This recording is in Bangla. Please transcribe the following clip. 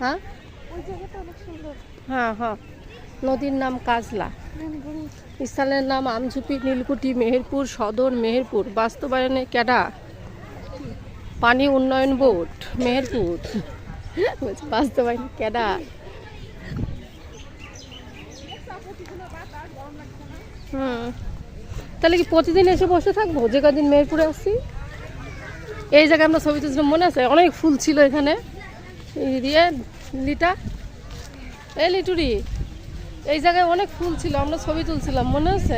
হ্যাঁ হ্যাঁ হ্যাঁ, নদীর নাম কাজলা, স্থানের নাম আমঝুপি, নীলকুঠি, মেহেরপুর সদর, মেহেরপুর। বাস্তবায়নে ক্যাডা? পানি উন্নয়ন বোর্ড, মেহেরপুর। বাস্তবায়ন ক্যাডা? তাহলে কি প্রতিদিন এসে বসে থাকবো যে কদিন মেহেরপুরে আসছি? এই জায়গায় আমরা ছবি তুলছিলাম, মনে আছে? অনেক ফুল ছিল এখানে। এই দিয়ে লিটা, এই লিটুরি, এই জায়গায় অনেক ফুল ছিল, আমরা ছবি তুলছিলাম, মনে আছে?